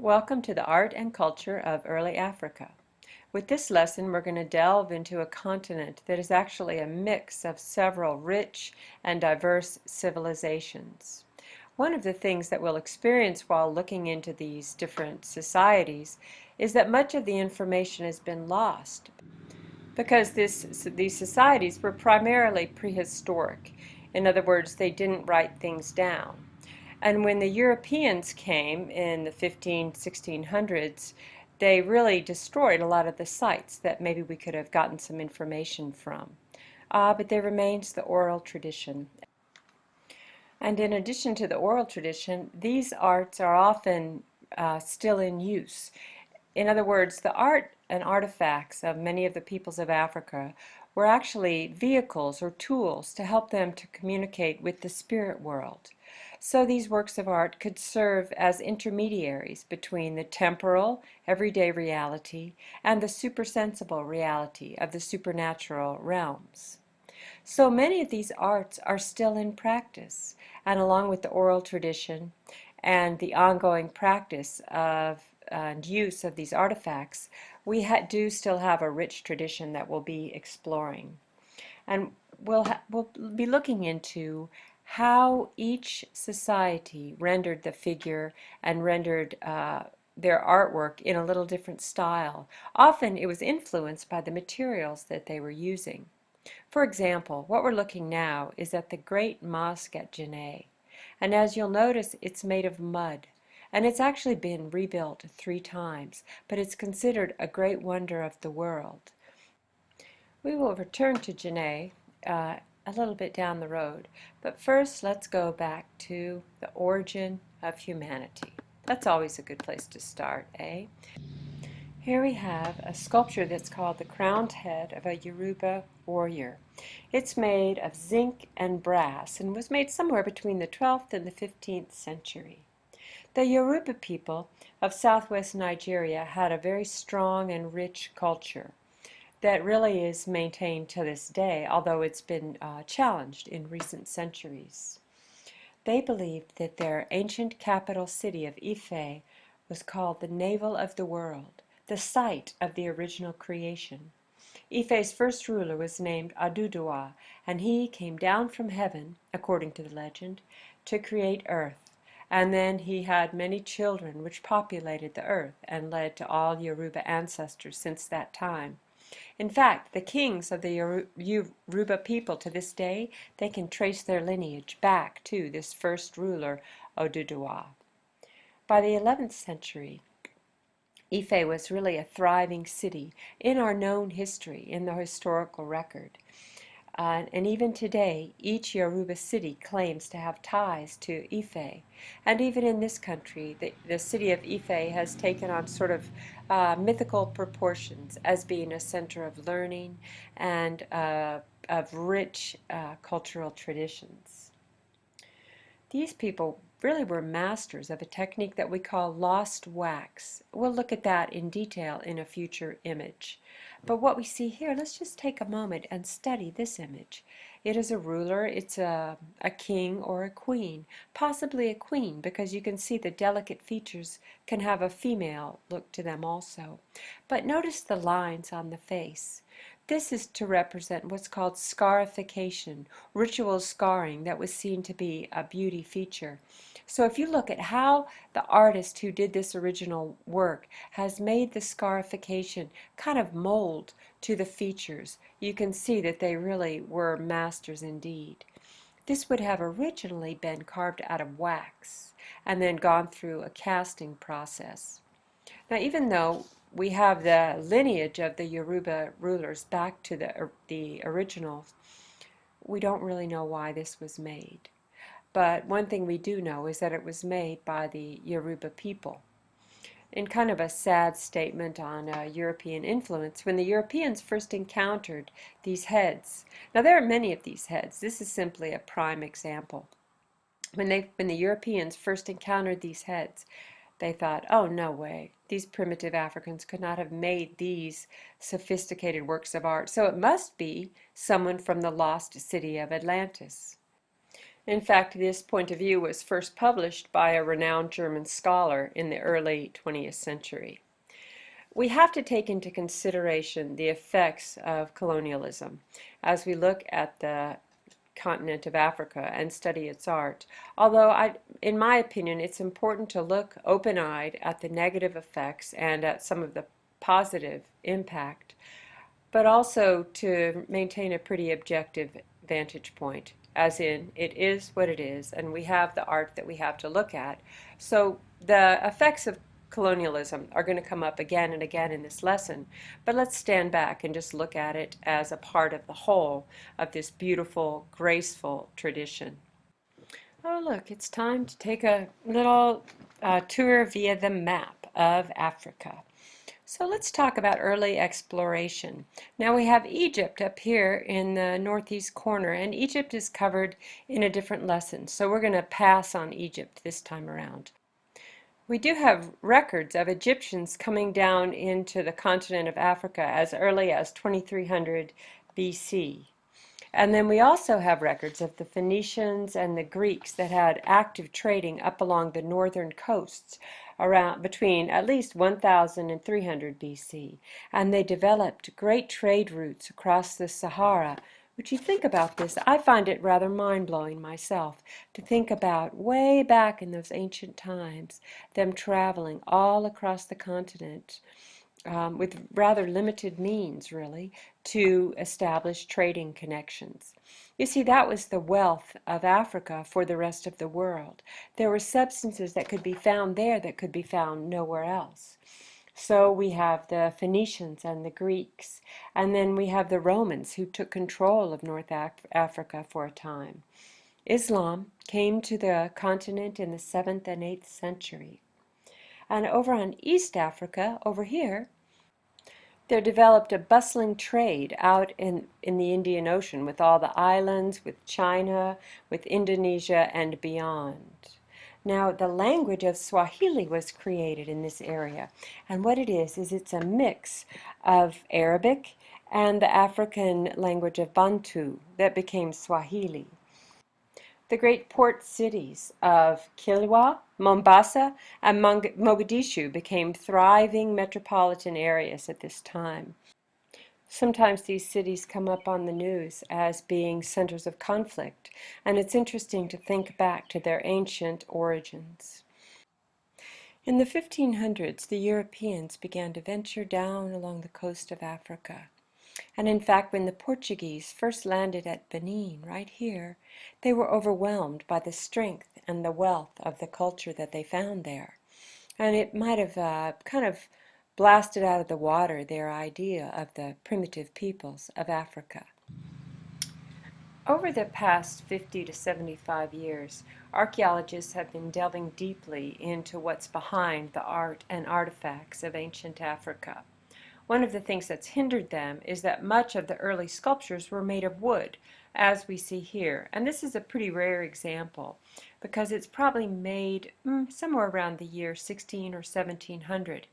Welcome to the Art and Culture of Early Africa. With this lesson, we're going to delve into a continent that is actually a mix of several rich and diverse civilizations. One of the things that we'll experience while looking into these different societies is that much of the information has been lost because these societies were primarily prehistoric. In other words, they didn't write things down. And when the Europeans came in the 1600s, they really destroyed a lot of the sites that maybe we could have gotten some information from. But there remains the oral tradition. And in addition to the oral tradition, these arts are often still in use. In other words, the art and artifacts of many of the peoples of Africa were actually vehicles or tools to help them to communicate with the spirit world. So these works of art could serve as intermediaries between the temporal, everyday reality and the supersensible reality of the supernatural realms. So many of these arts are still in practice, and along with the oral tradition and the ongoing practice of and use of these artifacts, we do still have a rich tradition that we'll be exploring. And we'll be looking into how each society rendered the figure and rendered their artwork in a little different style. Often it was influenced by the materials that they were using. For example, what we're looking now is at the Great Mosque at Djenné. And as you'll notice, it's made of mud. And it's actually been rebuilt 3 times, but it's considered a great wonder of the world. We will return to Djenné a little bit down the road, but first let's go back to the origin of humanity. That's always a good place to start, eh? Here we have a sculpture that's called the crowned head of a Yoruba warrior. It's made of zinc and brass and was made somewhere between the 12th and the 15th century. The Yoruba people of southwest Nigeria had a very strong and rich culture that really is maintained to this day, although it's been challenged in recent centuries. They believed that their ancient capital city of Ife was called the navel of the world, the site of the original creation. Ife's first ruler was named Aduduwa, and he came down from heaven, according to the legend, to create earth. And then he had many children which populated the earth and led to all Yoruba ancestors since that time. In fact, the kings of the Yoruba people to this day, they can trace their lineage back to this first ruler, Oduduwa. By the 11th century, Ife was really a thriving city in our known history, in the historical record. And even today, each Yoruba city claims to have ties to Ife. And even in this country, the city of Ife has taken on sort of mythical proportions as being a center of learning and of rich cultural traditions. These people really were masters of a technique that we call lost wax. We'll look at that in detail in a future image. But what we see here, let's just take a moment and study this image. It is a ruler, it's a king or a queen, possibly a queen, because you can see the delicate features can have a female look to them also. But notice the lines on the face. This is to represent what's called scarification, ritual scarring that was seen to be a beauty feature. So if you look at how the artist who did this original work has made the scarification kind of mold to the features, you can see that they really were masters indeed. This would have originally been carved out of wax and then gone through a casting process. Now, even though we have the lineage of the Yoruba rulers back to the originals, we don't really know why this was made. But one thing we do know is that it was made by the Yoruba people. In kind of a sad statement on European influence, when the Europeans first encountered these heads, now there are many of these heads, this is simply a prime example. When the Europeans first encountered these heads, they thought, oh, no way, these primitive Africans could not have made these sophisticated works of art, so it must be someone from the lost city of Atlantis. In fact, this point of view was first published by a renowned German scholar in the early 20th century. We have to take into consideration the effects of colonialism as we look at the continent of Africa and study its art. Although, in my opinion, it's important to look open-eyed at the negative effects and at some of the positive impact, but also to maintain a pretty objective vantage point, as in, it is what it is, and we have the art that we have to look at. So the effects of colonialism are going to come up again and again in this lesson, but let's stand back and just look at it as a part of the whole of this beautiful, graceful tradition. Oh, look, it's time to take a little tour via the map of Africa. So let's talk about early exploration. Now we have Egypt up here in the northeast corner, and Egypt is covered in a different lesson, so we're going to pass on Egypt this time around. We do have records of Egyptians coming down into the continent of Africa as early as 2300 BC. And then we also have records of the Phoenicians and the Greeks that had active trading up along the northern coasts around between at least 1000 and 300 BC. And they developed great trade routes across the Sahara. Which you think about this, I find it rather mind-blowing myself to think about way back in those ancient times, them traveling all across the continent with rather limited means, really, to establish trading connections. You see, that was the wealth of Africa for the rest of the world. There were substances that could be found there that could be found nowhere else. So we have the Phoenicians and the Greeks, and then we have the Romans who took control of North Africa for a time. Islam came to the continent in the 7th and 8th century. And over on East Africa, over here, there developed a bustling trade out in the Indian Ocean with all the islands, with China, with Indonesia, and beyond. Now, the language of Swahili was created in this area, and what it is it's a mix of Arabic and the African language of Bantu that became Swahili. The great port cities of Kilwa, Mombasa, and Mogadishu became thriving metropolitan areas at this time. Sometimes these cities come up on the news as being centers of conflict, and it's interesting to think back to their ancient origins. In the 1500s, the Europeans began to venture down along the coast of Africa. And in fact, when the Portuguese first landed at Benin, right here, they were overwhelmed by the strength and the wealth of the culture that they found there. And it might have kind of blasted out of the water their idea of the primitive peoples of Africa. Over the past 50 to 75 years, archaeologists have been delving deeply into what's behind the art and artifacts of ancient Africa. One of the things that's hindered them is that much of the early sculptures were made of wood, as we see here. And this is a pretty rare example because it's probably made somewhere around the year 16 or 1700.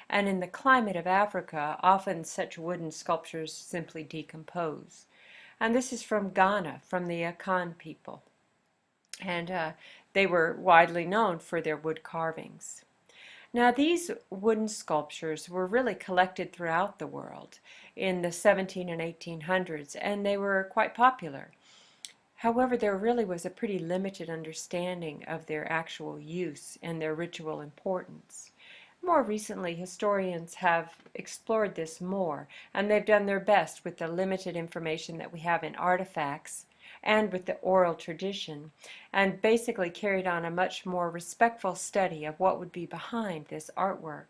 And in the climate of Africa, often such wooden sculptures simply decompose. And this is from Ghana, from the Akan people. And they were widely known for their wood carvings. Now, these wooden sculptures were really collected throughout the world in the 17 and 1800s, and they were quite popular. However, there really was a pretty limited understanding of their actual use and their ritual importance. More recently, historians have explored this more, and they've done their best with the limited information that we have in artifacts and with the oral tradition, and basically carried on a much more respectful study of what would be behind this artwork.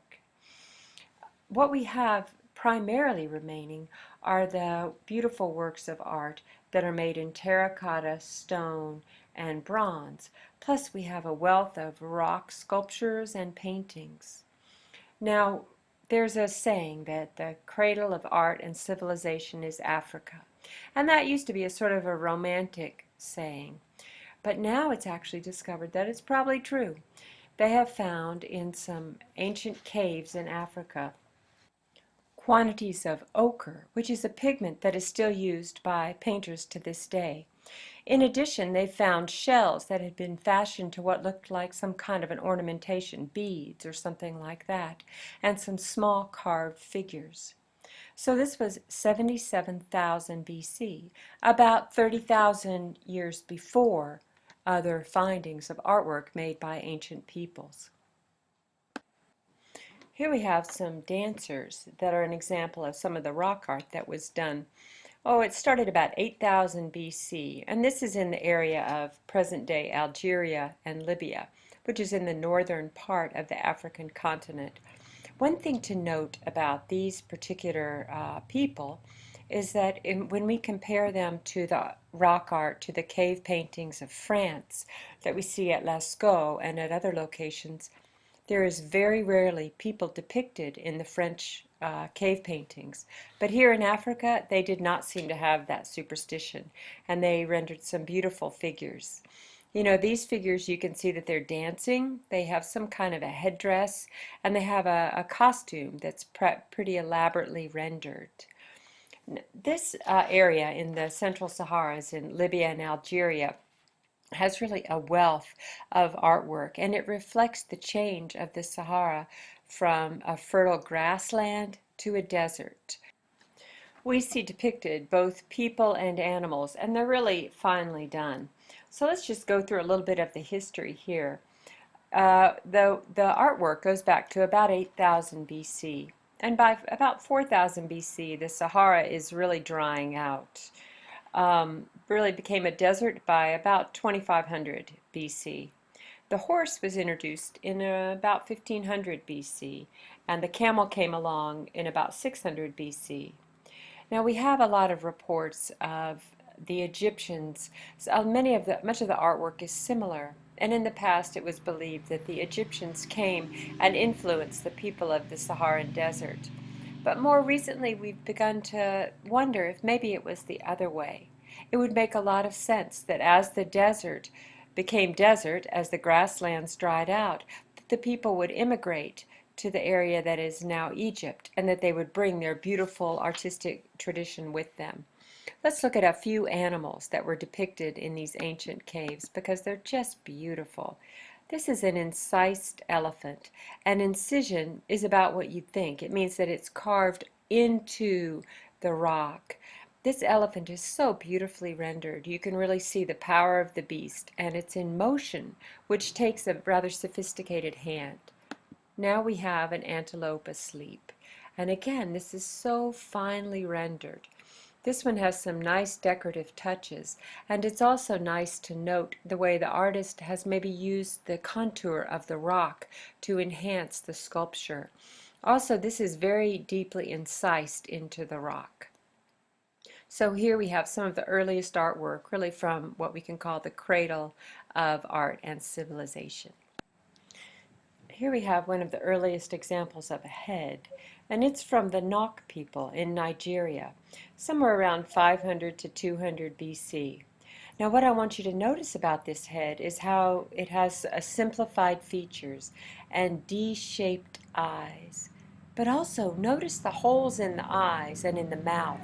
What we have primarily remaining are the beautiful works of art that are made in terracotta, stone, and bronze, plus we have a wealth of rock sculptures and paintings. Now, there's a saying that the cradle of art and civilization is Africa. And that used to be a sort of a romantic saying. But now it's actually discovered that it's probably true. They have found in some ancient caves in Africa quantities of ochre, which is a pigment that is still used by painters to this day. In addition, they found shells that had been fashioned to what looked like some kind of an ornamentation, beads or something like that, and some small carved figures. So this was 77,000 BC, about 30,000 years before other findings of artwork made by ancient peoples. Here we have some dancers that are an example of some of the rock art that was done. Oh, it started about 8,000 BC, and this is in the area of present-day Algeria and Libya, which is in the northern part of the African continent. One thing to note about these particular people is that when we compare them to the rock art, to the cave paintings of France that we see at Lascaux and at other locations, there is very rarely people depicted in the French cave paintings. But here in Africa, they did not seem to have that superstition, and they rendered some beautiful figures. You know, these figures, you can see that they're dancing, they have some kind of a headdress, and they have a costume that's pretty elaborately rendered. This area in the Central Saharas in Libya and Algeria has really a wealth of artwork, and it reflects the change of the Sahara from a fertile grassland to a desert. We see depicted both people and animals, and they're really finely done. So let's just go through a little bit of the history here. The artwork goes back to about 8,000 BC, and by about 4,000 BC, the Sahara is really drying out. Really became a desert by about 2500 BC. The horse was introduced in about 1500 BC, and the camel came along in about 600 BC. Now we have a lot of reports of the Egyptians. So much of the artwork is similar, and in the past it was believed that the Egyptians came and influenced the people of the Saharan desert. But more recently we've begun to wonder if maybe it was the other way. It would make a lot of sense that as the desert became desert, as the grasslands dried out, that the people would immigrate to the area that is now Egypt, and that they would bring their beautiful artistic tradition with them. Let's look at a few animals that were depicted in these ancient caves because they're just beautiful. This is an incised elephant. An incision is about what you think. It means that it's carved into the rock. This elephant is so beautifully rendered. You can really see the power of the beast, and it's in motion, which takes a rather sophisticated hand. Now we have an antelope asleep. And again, this is so finely rendered. This one has some nice decorative touches, and it's also nice to note the way the artist has maybe used the contour of the rock to enhance the sculpture. Also, this is very deeply incised into the rock. So here we have some of the earliest artwork, really from what we can call the cradle of art and civilization. Here we have one of the earliest examples of a head, and it's from the Nok people in Nigeria, somewhere around 500 to 200 BC. Now what I want you to notice about this head is how it has simplified features and D-shaped eyes. But also notice the holes in the eyes and in the mouth.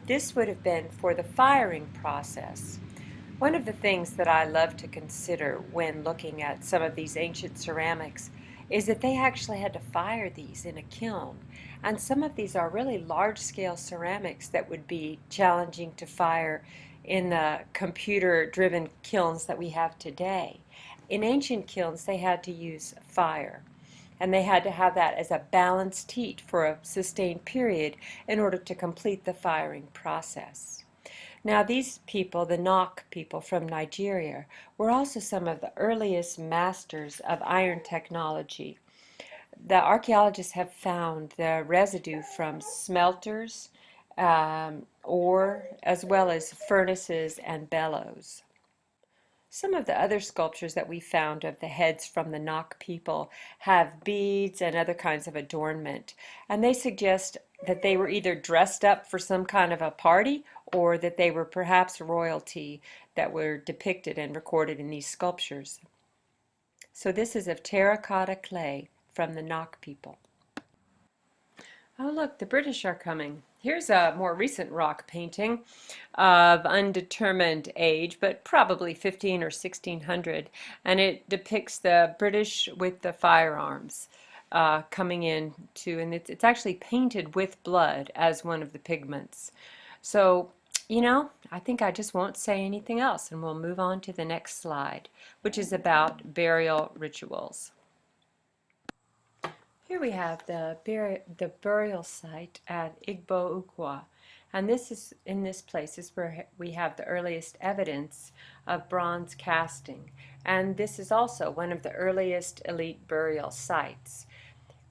This would have been for the firing process. One of the things that I love to consider when looking at some of these ancient ceramics is that they actually had to fire these in a kiln. And some of these are really large-scale ceramics that would be challenging to fire in the computer-driven kilns that we have today. In ancient kilns, they had to use fire. And they had to have that as a balanced heat for a sustained period in order to complete the firing process. Now these people, the Nok people from Nigeria, were also some of the earliest masters of iron technology. The archaeologists have found the residue from smelters, ore, as well as furnaces and bellows. Some of the other sculptures that we found of the heads from the Nok people have beads and other kinds of adornment, and they suggest that they were either dressed up for some kind of a party or that they were perhaps royalty that were depicted and recorded in these sculptures. So this is of terracotta clay from the Nok people. Oh look, the British are coming. Here's a more recent rock painting of undetermined age, but probably 15 or 1600, and it depicts the British with the firearms coming in to, and it's actually painted with blood as one of the pigments. So, I think I just won't say anything else, and we'll move on to the next slide, which is about burial rituals. Here we have the burial site at Igbo Ukwa, and in this place is where we have the earliest evidence of bronze casting, and this is also one of the earliest elite burial sites.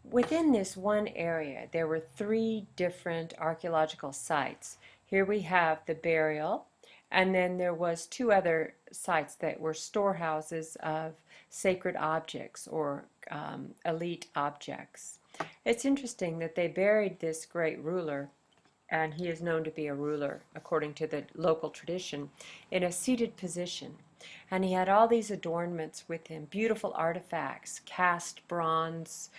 Within this one area, there were three different archaeological sites. Here we have the burial, and then there was two other sites that were storehouses of sacred objects or elite objects. It's interesting that they buried this great ruler, and he is known to be a ruler according to the local tradition, in a seated position. And he had all these adornments with him, beautiful artifacts, cast bronze,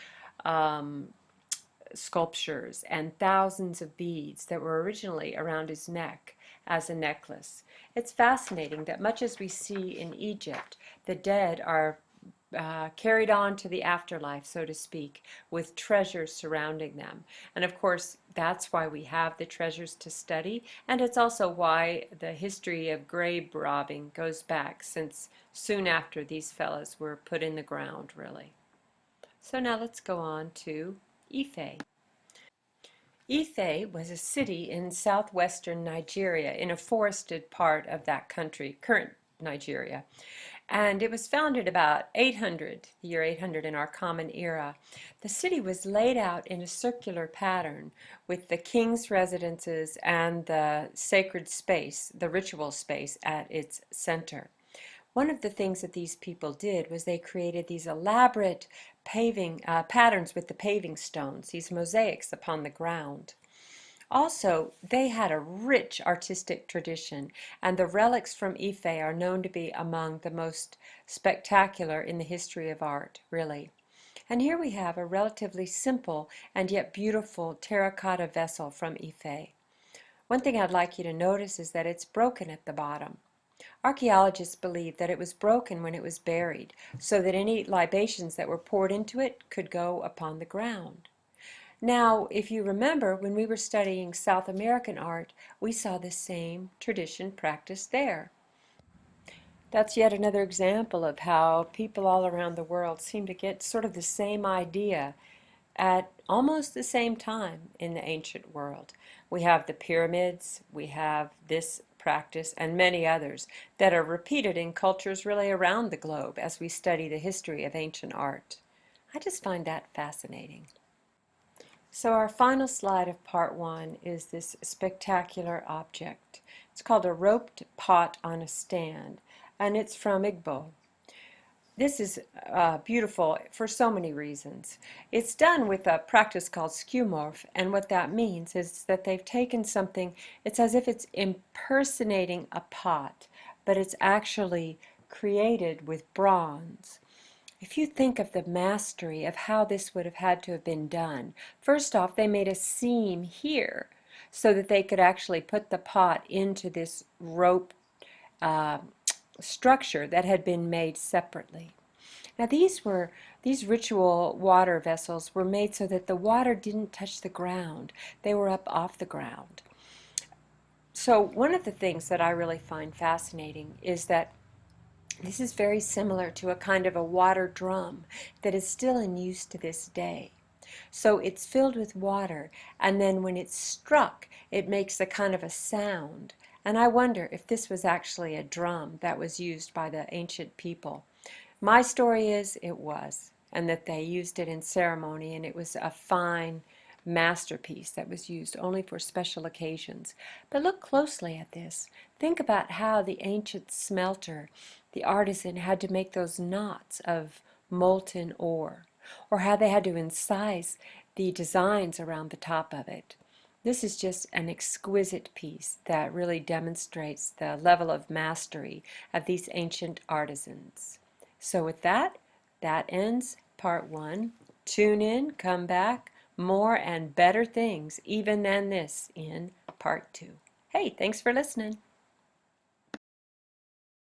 um, sculptures, and thousands of beads that were originally around his neck as a necklace. It's fascinating that much as we see in Egypt, the dead are carried on to the afterlife, so to speak, with treasures surrounding them. And of course, that's why we have the treasures to study, and it's also why the history of grave robbing goes back, since soon after these fellows were put in the ground, really. So now let's go on to Ife. Ife was a city in southwestern Nigeria, in a forested part of that country, current Nigeria. And it was founded about 800, the year 800 in our common era. The city was laid out in a circular pattern with the king's residences and the sacred space, the ritual space, at its center. One of the things that these people did was they created these elaborate paving patterns with the paving stones, these mosaics upon the ground. Also, they had a rich artistic tradition, and the relics from Ife are known to be among the most spectacular in the history of art, really. And here we have a relatively simple and yet beautiful terracotta vessel from Ife. One thing I'd like you to notice is that it's broken at the bottom. Archaeologists believe that it was broken when it was buried, so that any libations that were poured into it could go upon the ground. Now, if you remember, when we were studying South American art, we saw the same tradition practiced there. That's yet another example of how people all around the world seem to get sort of the same idea at almost the same time in the ancient world. We have the pyramids, we have this practice, and many others that are repeated in cultures really around the globe as we study the history of ancient art. I just find that fascinating. So our final slide of part one is this spectacular object. It's called a roped pot on a stand, and it's from Igbo. This is beautiful for so many reasons. It's done with a practice called skeuomorph, and what that means is that they've taken something, it's as if it's impersonating a pot, but it's actually created with bronze. If you think of the mastery of how this would have had to have been done, first off, they made a seam here so that they could actually put the pot into this rope uh, structure that had been made separately. Now these ritual water vessels were made so that the water didn't touch the ground. They were up off the ground. So one of the things that I really find fascinating is that this is very similar to a kind of a water drum that is still in use to this day. So it's filled with water, and then when it's struck, it makes a kind of a sound. And I wonder if this was actually a drum that was used by the ancient people. My story is it was, and that they used it in ceremony, and it was a fine masterpiece that was used only for special occasions. But look closely at this. Think about how the ancient smelter, the artisan, had to make those knots of molten ore, or how they had to incise the designs around the top of it. This is just an exquisite piece that really demonstrates the level of mastery of these ancient artisans. So with that, that ends part one. Tune in, come back. more and better things even than this in part 2. Hey, thanks for listening.